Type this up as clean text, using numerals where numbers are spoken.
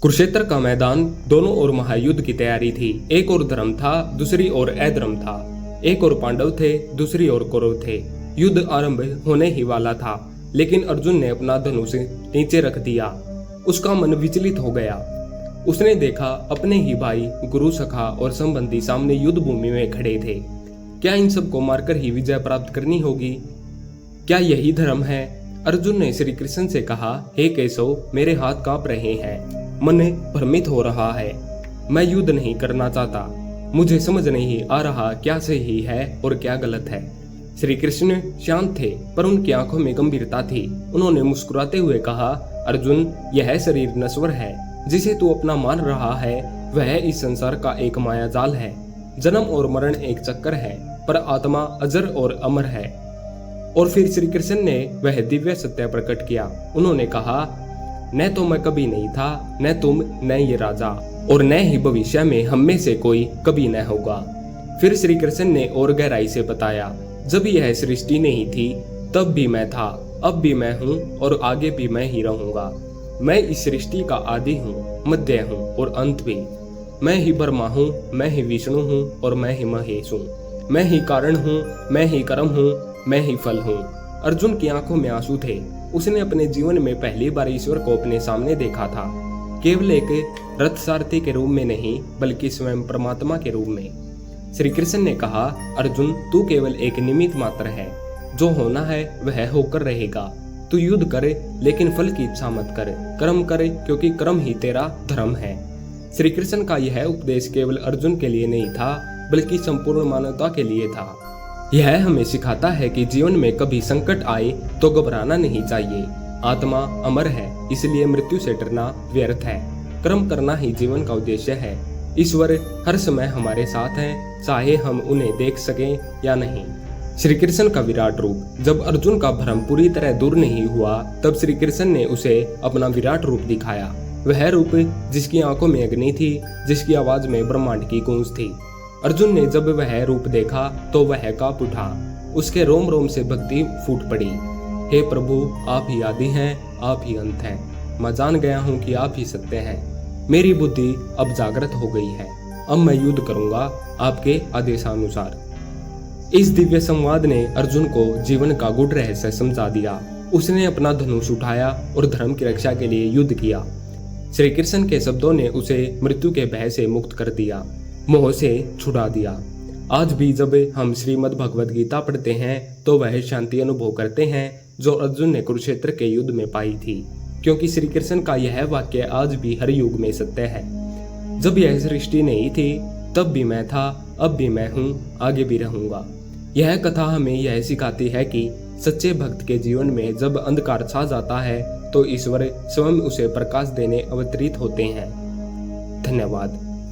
कुरुक्षेत्र का मैदान, दोनों ओर महायुद्ध की तैयारी थी। एक ओर धर्म था, दूसरी ओर अधर्म था। एक ओर पांडव थे, दूसरी ओर कौरव थे। युद्ध आरंभ होने ही वाला था, लेकिन अर्जुन ने अपना धनुष नीचे रख दिया। उसका मन विचलित हो गया। उसने देखा अपने ही भाई, गुरु, सखा और संबंधी सामने युद्ध भूमि में खड़े थे। क्या इन सबको मारकर ही विजय प्राप्त करनी होगी? क्या यही धर्म है? अर्जुन ने श्री कृष्ण से कहा, हे केशव, मेरे हाथ कांप रहे हैं, मन भ्रमित हो रहा है। मैं युद्ध नहीं करना चाहता। मुझे समझ नहीं आ रहा क्या सही है और क्या गलत है। श्री कृष्ण शांत थे, पर उनकी आंखों में गंभीरता थी। उन्होंने मुस्कुराते हुए कहा, अर्जुन, यह शरीर नश्वर है। जिसे तू अपना मान रहा है वह इस संसार का एक माया जाल है। जन्म और मरण एक चक्कर है, पर आत्मा अजर और अमर है। और फिर श्री कृष्ण ने वह दिव्य सत्य प्रकट किया। उन्होंने कहा, न तो मैं कभी नहीं था, न तुम, न ये राजा, और न ही भविष्य में हम में से कोई कभी न होगा। फिर श्री कृष्ण ने और गहराई से बताया, जब यह सृष्टि नहीं थी तब भी मैं था, अब भी मैं हूँ और आगे भी मैं ही रहूंगा। मैं इस सृष्टि का आदि हूँ, मध्य हूँ और अंत भी। मैं ही ब्रह्मा हूँ, मैं ही विष्णु हूँ और मैं ही महेश हूँ। मैं ही कारण हूँ, मैं ही कर्म हूँ, मैं ही फल हूँ। अर्जुन की आंखों में आंसू थे। उसने अपने जीवन में पहली बार ईश्वर को अपने सामने देखा था, केवल एक रथ सारथी के रूप में नहीं, बल्कि स्वयं परमात्मा के रूप में। श्री कृष्ण ने कहा, अर्जुन, तू केवल एक निमित्त मात्र है। जो होना है वह होकर रहेगा। तू युद्ध करे, लेकिन फल की इच्छा मत करे। कर्म करे, क्योंकि कर्म ही तेरा धर्म है। श्री कृष्ण का यह उपदेश केवल अर्जुन के लिए नहीं था, बल्कि संपूर्ण मानवता के लिए था। यह हमें सिखाता है कि जीवन में कभी संकट आए तो घबराना नहीं चाहिए। आत्मा अमर है, इसलिए मृत्यु से डरना व्यर्थ है। कर्म करना ही जीवन का उद्देश्य है। ईश्वर हर समय हमारे साथ है, चाहे हम उन्हें देख सकें या नहीं। श्री कृष्ण का विराट रूप। जब अर्जुन का भ्रम पूरी तरह दूर नहीं हुआ, तब श्री कृष्ण ने उसे अपना विराट रूप दिखाया। वह रूप जिसकी आंखों में अग्नि थी, जिसकी आवाज में ब्रह्मांड की गूंज थी। अर्जुन ने जब वह रूप देखा तो वह कांप उठा। उसके रोम रोम से भक्ति फूट पड़ी। हे प्रभु, आप ही आदि हैं, आप ही अंत हैं। मैं जान गया हूँ कि आप ही सत्य हैं। मेरी बुद्धि अब जागृत हो गई है। अब मैं युद्ध करूंगा आपके आदेशानुसार। इस दिव्य संवाद ने अर्जुन को जीवन का गूढ़ रहस्य समझा दिया। उसने अपना धनुष उठाया और धर्म की रक्षा के लिए युद्ध किया। श्री कृष्ण के शब्दों ने उसे मृत्यु के भय से मुक्त कर दिया, मोह से छुड़ा दिया। आज भी जब हम श्रीमद् भगवद गीता पढ़ते हैं तो वह शांति अनुभव करते हैं जो अर्जुन ने कुरुक्षेत्र के युद्ध में पाई थी, क्योंकि श्री कृष्ण का यह वाक्य आज भी हर युग में सत्य है। जब यह सृष्टि नहीं थी तब भी मैं था, अब भी मैं हूँ, आगे भी रहूंगा। यह कथा हमें यह सिखाती है कि सच्चे भक्त के जीवन में जब अंधकार छा जाता है तो ईश्वर स्वयं उसे प्रकाश देने अवतरित होते हैं। धन्यवाद।